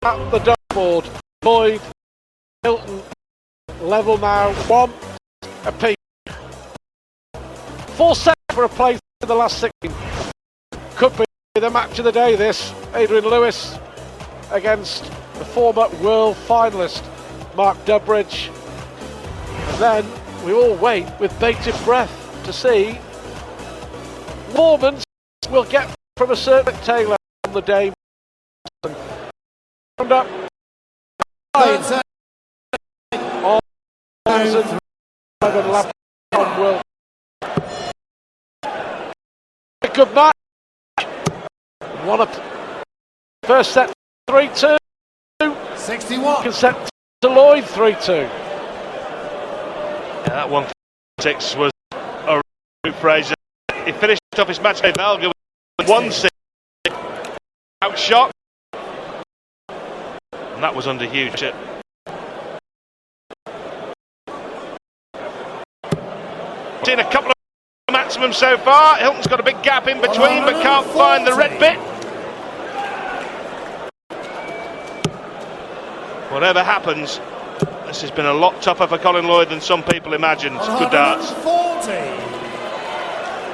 at the dartboard. Lloyd, Hylton, level now, 1 apiece. 4 sets for a place in the last 16. Could be the match of the day, this. Adrian Lewis against the former world finalist, Mark Durbridge. And then we all wait with bated breath to see Mormons will get from a certain Taylor on the day. Round up on world. A good match. One up. First set 3-2. 61. Second set to Lloyd 3-2. Yeah, that 1-6 was a Fraser. He finished off his match with Velga with 1-6. Outshot. And that was under huge. Seen a couple of maximum so far. Hylton's got a big gap in between, but can't find the red bit. Whatever happens, this has been a lot tougher for Colin Lloyd than some people imagined. Good darts.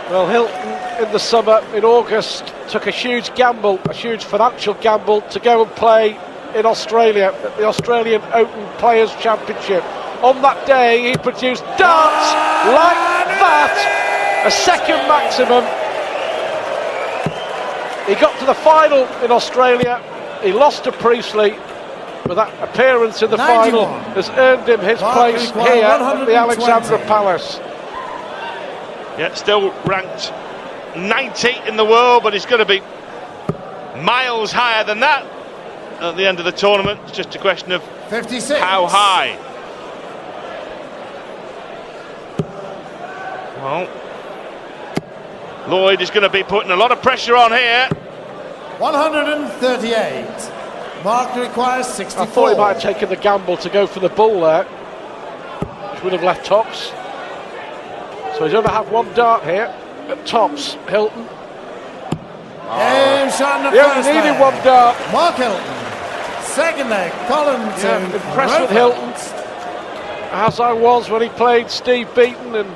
Well, Hylton in the summer, in August, took a huge gamble, a huge financial gamble, to go and play in Australia at the Australian Open Players Championship. On that day, he produced darts like that, a second maximum. He got to the final in Australia. He lost to Priestley, but that appearance in the final has earned him his place here at the Alexandra Palace. Yeah, still ranked 90 in the world, but he's going to be miles higher than that at the end of the tournament. It's just a question of 56. How high. Well, Lloyd is going to be putting a lot of pressure on here. 138. Mark requires 64. I thought he might have taken the gamble to go for the bull there, which would have left tops. So he's going to have one dart here at tops, Hylton. He only needed one dart. Mark Hylton. Second leg, Colin to impressed with Hylton, as I was when he played Steve Beaton, and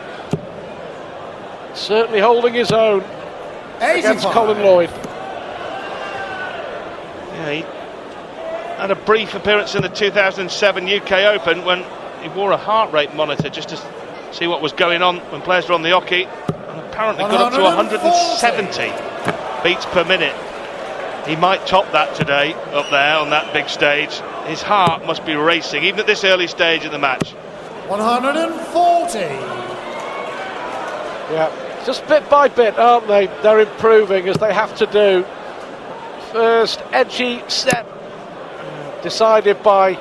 certainly holding his own against Colin Lloyd. Yeah, he had a brief appearance in the 2007 UK Open when he wore a heart rate monitor just to see what was going on when players were on the hockey, and apparently got up to 170 beats per minute. He might top that today up there on that big stage. His heart must be racing even at this early stage of the match. 140. Yeah, just bit by bit, aren't they? They're improving, as they have to do. First edgy set decided by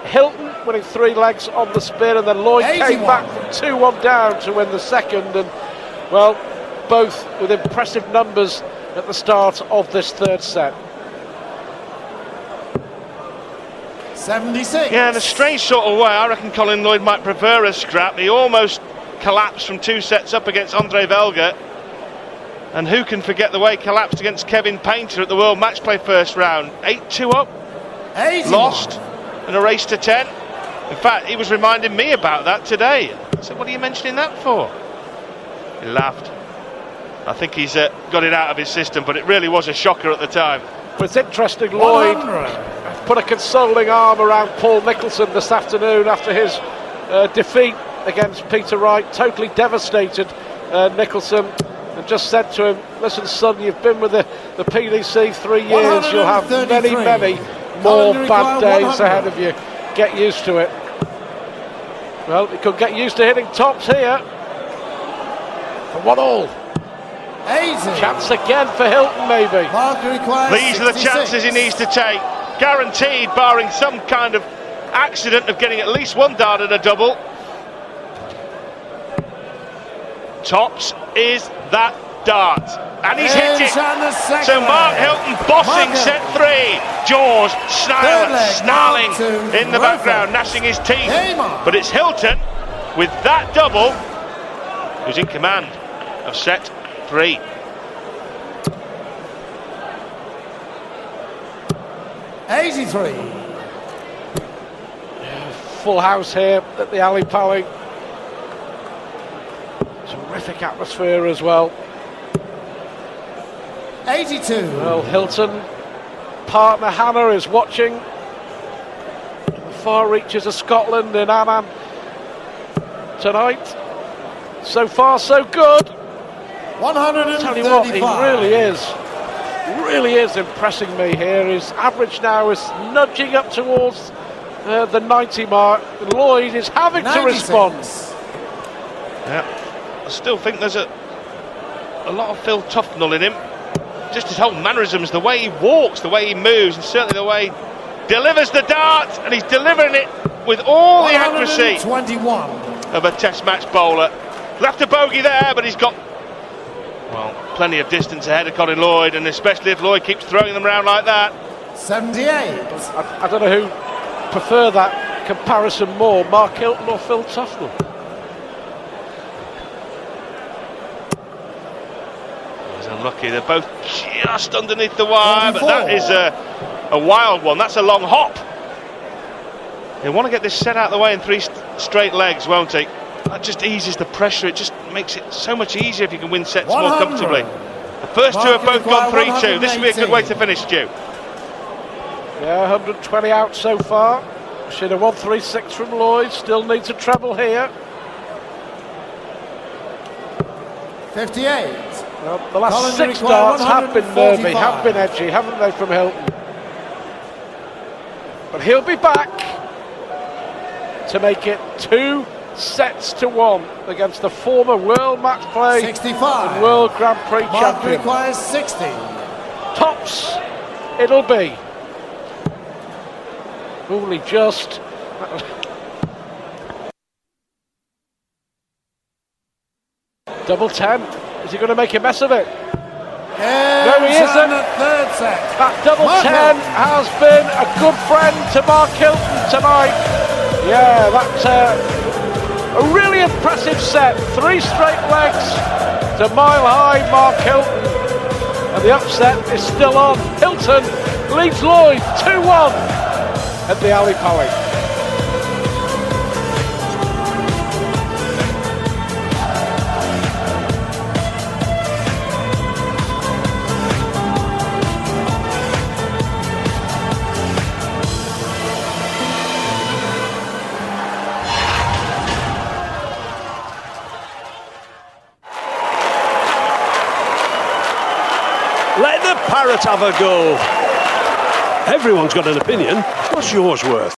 Hylton, winning 3 legs on the spin, and then Lloyd 81. came back from 2-1 down to win the second, and well, both with impressive numbers at the start of this third set. 76. Yeah, in a strange sort of way, I reckon Colin Lloyd might prefer a scrap. He almost collapsed from 2 sets up against Andre Velga, and who can forget the way he collapsed against Kevin Painter at the World Match Play first round. 8-2 up, 81. lost in a race to 10. In fact, he was reminding me about that today. I said, what are you mentioning that for? He laughed. I think he's got it out of his system, but it really was a shocker at the time. But it's interesting, Lloyd put a consoling arm around Paul Nicholson this afternoon after his defeat against Peter Wright. Totally devastated Nicholson, and just said to him, listen son, you've been with the PDC 3 years, you'll have many more bad days ahead of you. Get used to it. Well, he could get used to hitting tops here. For 1-all. 80. Chance again for Hylton, maybe. These are the chances he needs to take. Guaranteed, barring some kind of accident of getting at least one dart at a double. Tops is that dart, and he's hit it. So Mark Hylton bossing set 3. Jaws snarling in the background, gnashing his teeth. But it's Hylton with that double who's in command of set 3. 83. Full house here at the Ali Pally. Terrific atmosphere as well. 82. Well, Hylton partner Hannah is watching. The far reaches of Scotland in Amman tonight. So far, so good. 135. Tell you what, he really is impressing me here. His average now is nudging up towards the 90 mark. Lloyd is having 96. to respond. Yeah, I still think there's a lot of Phil Tufnell in him. Just his whole mannerisms, the way he walks, the way he moves, and certainly the way he delivers the dart, and he's delivering it with all the accuracy 21 of a test match bowler. Left a bogey there, but he's got, well, plenty of distance ahead of Colin Lloyd, and especially if Lloyd keeps throwing them around like that. 78. I don't know who prefer that comparison more, Mark Hylton or Phil Tufnell. He's unlucky, they're both just underneath the wire, 44. but that is a wild one. That's a long hop. He'll want to get this set out of the way in 3 straight legs, won't he? That just eases the pressure. It just makes it so much easier if you can win sets 100. more comfortably. The first two have both gone 3-2. This would be a good way to finish, Stu. Yeah, 120 out so far. Should have 136 from Lloyd. Still needs a treble here. 58. Well, the last Colin 6 required darts have been nervy, 145. have been edgy, haven't they, from Hylton? But he'll be back to make it 2-1 against the former World Match Play 65. and World Grand Prix Mark champion. requires 60. Tops it'll be. Only just. Double 10. Is he going to make a mess of it? No, he isn't. The third set. That double Mark 10 Hylton. has been a good friend to Mark Hylton tonight. Yeah, that's a really impressive set. 3 straight legs to mile high Mark Hylton. And the upset is still on. Hylton leads Lloyd 2-1 at the Ali Pally. Let the parrot have a go. Everyone's got an opinion. What's yours worth?